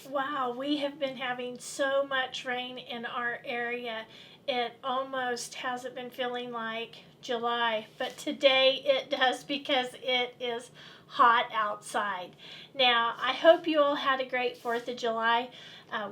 Wow, we have been having so much rain in our area. It almost hasn't been feeling like July, but today it does because it is hot outside. Now, I hope you all had a great 4th of July.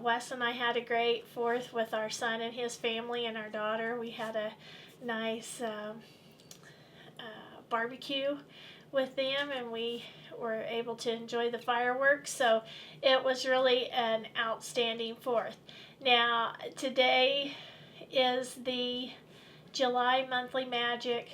Wes and I had a great 4th with our son and his family and our daughter. We had a nice barbecue with them, and we were able to enjoy the fireworks. So it was really an outstanding 4th. Now, today is the July monthly magic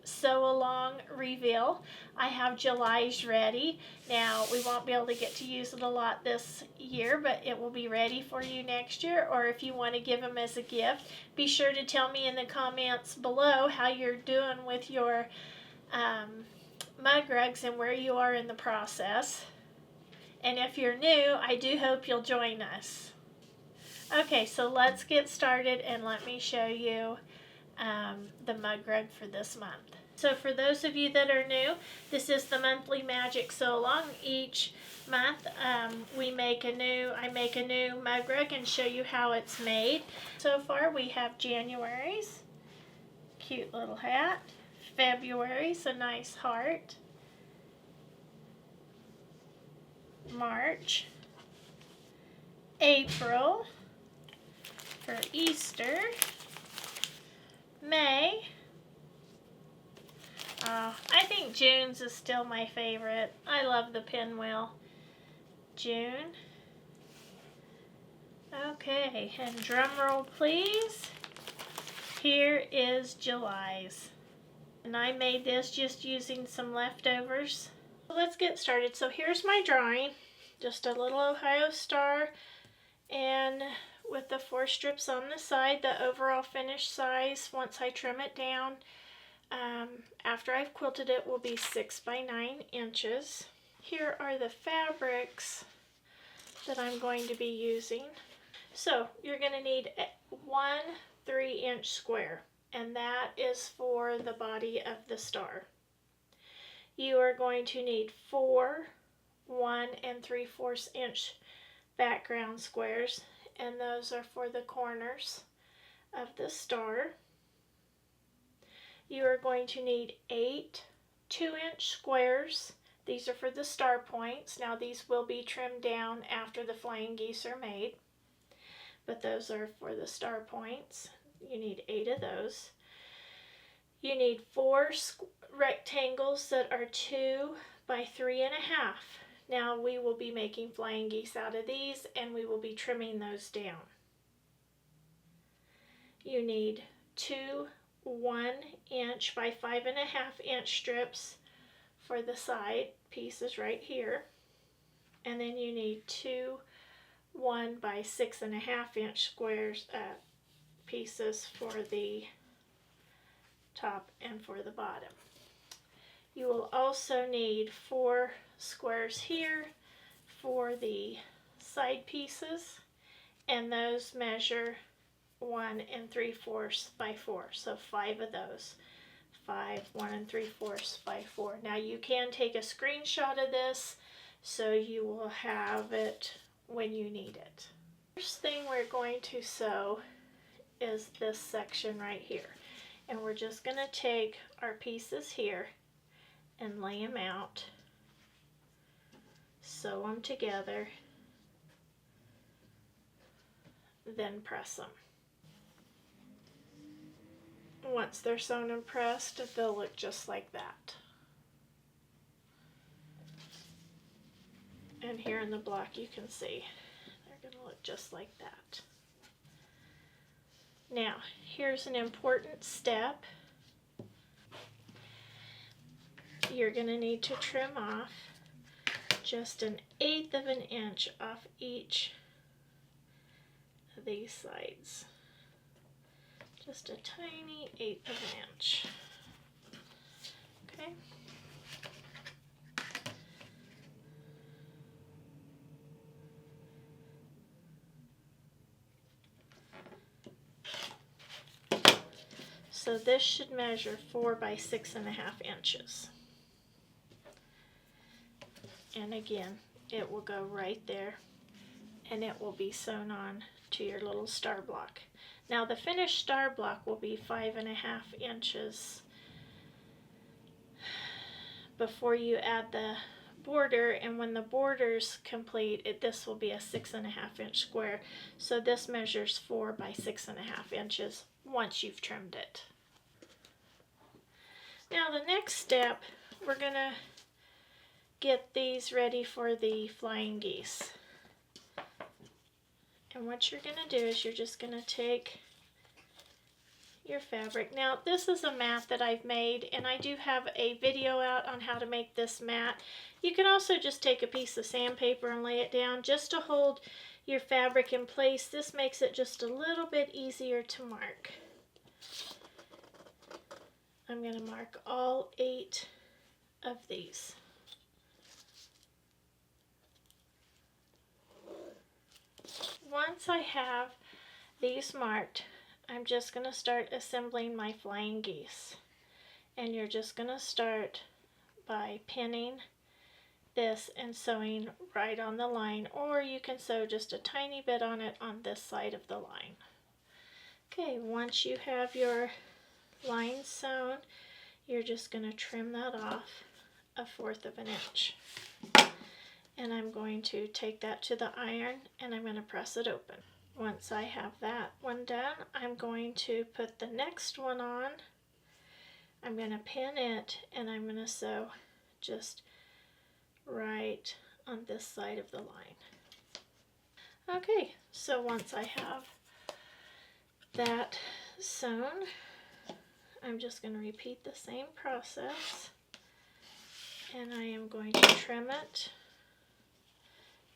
sew along reveal. I have July's ready. Now, we won't be able to get to use it a lot this year, but it will be ready for you next year. Or if you want to give them as a gift, be sure to tell me in the comments below how you're doing with your mug rugs and where you are in the process. And if you're new, I do hope you'll join us. Okay, so let's get started and let me show you the mug rug for this month. So for those of you that are new, this is the monthly magic sew along. Each month I make a new mug rug and show you how it's made. So far we have January's cute little hat, February's a nice heart, March, April for Easter, May. I think June's is still my favorite. I love the pinwheel. June. Okay, and drum roll please. Here is July's. And I made this just using some leftovers. Let's get started. So here's my drawing. Just a little Ohio star and with the 4 strips on the side, the overall finished size once I trim it down after I've quilted it will be 6 by 9 inches. Here are the fabrics that I'm going to be using. So you're going to need 1 3-inch square, and that is for the body of the star. You are going to need 4 1 3/4 inch background squares, and those are for the corners of the star. You are going to need 8 2-inch squares. These are for the star points. Now these will be trimmed down after the flying geese are made, but those are for the star points. You need 8 of those. You need 4 rectangles that are 2 by 3.5. Now we will be making flying geese out of these, and we will be trimming those down. You need 2 1-inch by 5.5-inch strips for the side pieces right here, and then you need 2 1 by 6.5-inch squares pieces for the top and for the bottom. You will also need 4 squares here for the side pieces, and those measure 1 3/4 by 4, so 5 of those. 5 1 3/4 by 4. Now you can take a screenshot of this so you will have it when you need it. First thing we're going to sew is this section right here, and we're just going to take our pieces here and lay them out, sew them together, then press them. Once they're sewn and pressed, they'll look just like that. And here in the block you can see they're going to look just like that. Now, here's an important step. You're going to need to trim off just 1/8 of an inch off each of these sides. Just a tiny 1/8 of an inch. Okay. So this should measure 4 by 6.5 inches. And again, it will go right there and it will be sewn on to your little star block. Now the finished star block will be 5.5 inches before you add the border, and when the border's complete, this will be a 6.5 inch square. So this measures 4 by 6.5 inches once you've trimmed it. Now the next step, we're gonna get these ready for the flying geese. And what you're gonna do is you're just gonna take your fabric. Now this is a mat that I've made, and I do have a video out on how to make this mat. You can also just take a piece of sandpaper and lay it down just to hold your fabric in place. This makes it just a little bit easier to mark. I'm going to mark all 8 of these. Once I have these marked, I'm just going to start assembling my flying geese. And you're just going to start by pinning this and sewing right on the line, or you can sew just a tiny bit on it on this side of the line. Okay, once you have your line sewn, you're just going to trim that off 1/4 of an inch. And I'm going to take that to the iron and I'm going to press it open. Once I have that one done, I'm going to put the next one on. I'm going to pin it and I'm going to sew just right on this side of the line. Okay, so once I have that sewn, I'm just going to repeat the same process, and I am going to trim it,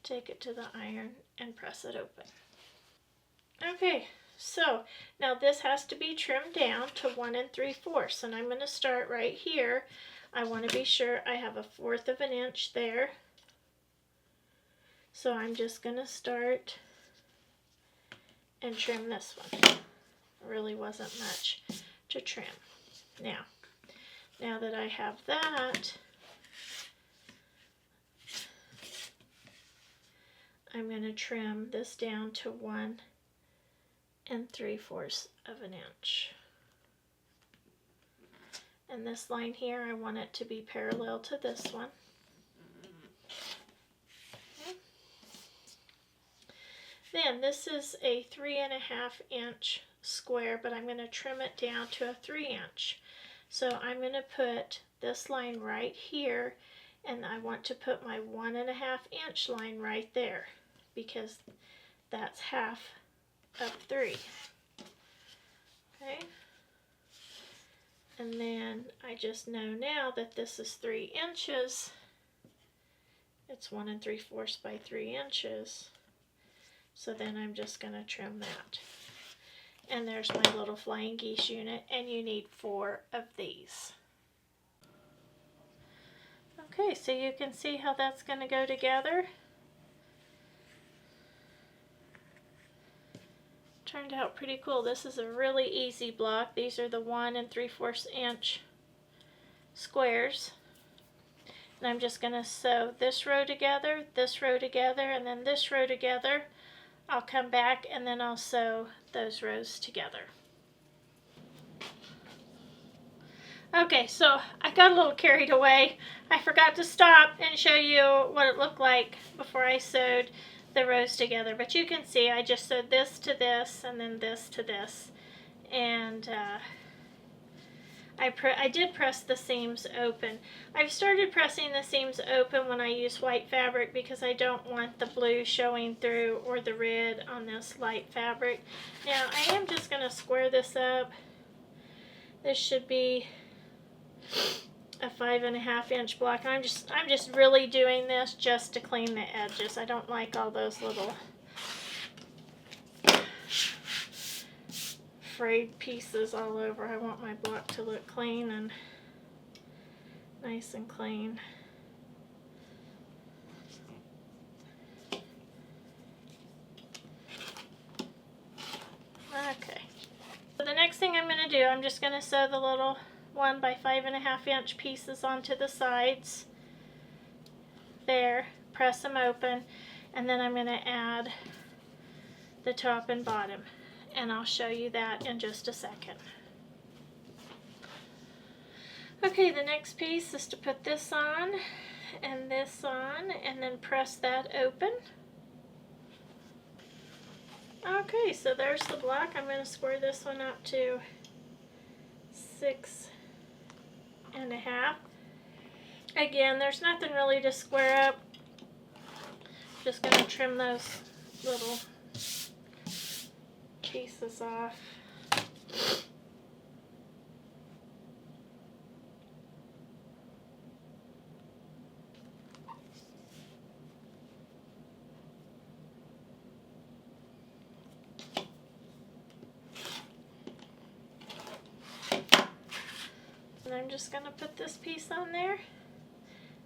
take it to the iron, and press it open. Okay, so now this has to be trimmed down to 1 3/4, and I'm going to start right here. I want to be sure I have 1/4 of an inch there. So I'm just going to start and trim this one. There really wasn't much to trim. Now that I have that, I'm going to trim this down to 1 3/4 of an inch. And this line here, I want it to be parallel to this one. Okay. Then this is a 3.5 inch square, but I'm going to trim it down to a 3 inch. So I'm going to put this line right here, and I want to put my 1.5 inch line right there, because that's half of 3. Okay. And then I just know now that this is 3 inches. It's 1 3/4 by 3 inches. So then I'm just going to trim that. And there's my little flying geese unit, and you need 4 of these. Okay, so you can see how that's going to go together. Turned out pretty cool. This is a really easy block. These are the 1 3/4 inch squares. And I'm just going to sew this row together, and then this row together. I'll come back and then I'll sew those rows together. Okay, so I got a little carried away. I forgot to stop and show you what it looked like before I sewed the rows together. But you can see I just sewed this to this and then this to this. And I did press the seams open. I've started pressing the seams open when I use white fabric because I don't want the blue showing through or the red on this light fabric. Now I am just going to square this up. This should be a 5.5 inch block. I'm just really doing this just to clean the edges. I don't like all those little frayed pieces all over. I want my block to look clean and nice and clean. Okay. So the next thing I'm going to do, I'm just going to sew the little 1 by 5.5 inch pieces onto the sides. There. Press them open. and then I'm going to add the top and bottom, and I'll show you that in just a second. Okay, the next piece is to put this on and this on, and then press that open. Okay, so there's the block. I'm going to square this one up to 6.5. Again, there's nothing really to square up. Just going to trim those little pieces off. And I'm just going to put this piece on there,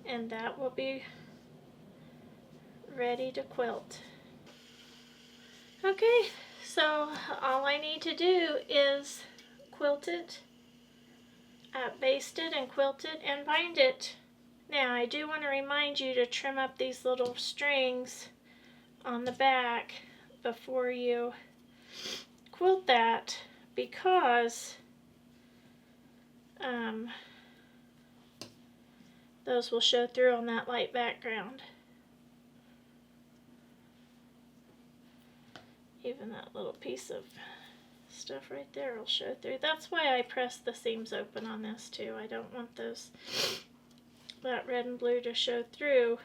and that will be ready to quilt. Okay, so all I need to do is quilt it, baste it and quilt it and bind it. Now I do want to remind you to trim up these little strings on the back before you quilt that, because those will show through on that light background. Even that little piece of stuff right there will show through. That's why I press the seams open on this too. I don't want that red and blue to show through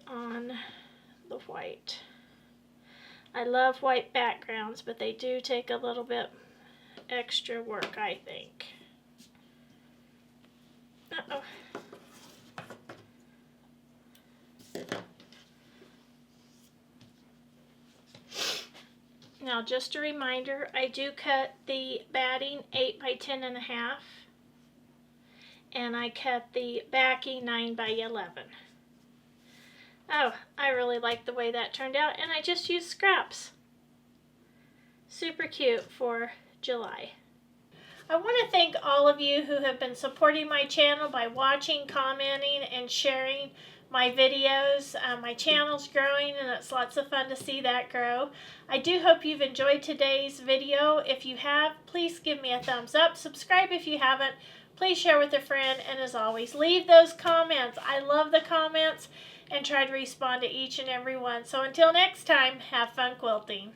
on the white. I love white backgrounds, but they do take a little bit extra work, I think. Uh-oh. Now, just a reminder, I do cut the batting 8 by 10.5, and I cut the backing 9 by 11. Oh, I really like the way that turned out, and I just used scraps. Super cute for July. I want to thank all of you who have been supporting my channel by watching, commenting, and sharing my videos. My channel's growing, and it's lots of fun to see that grow. I do hope you've enjoyed today's video. If you have, please give me a thumbs up. Subscribe if you haven't. Please share with a friend, and as always, leave those comments. I love the comments and try to respond to each and every one. So until next time, have fun quilting.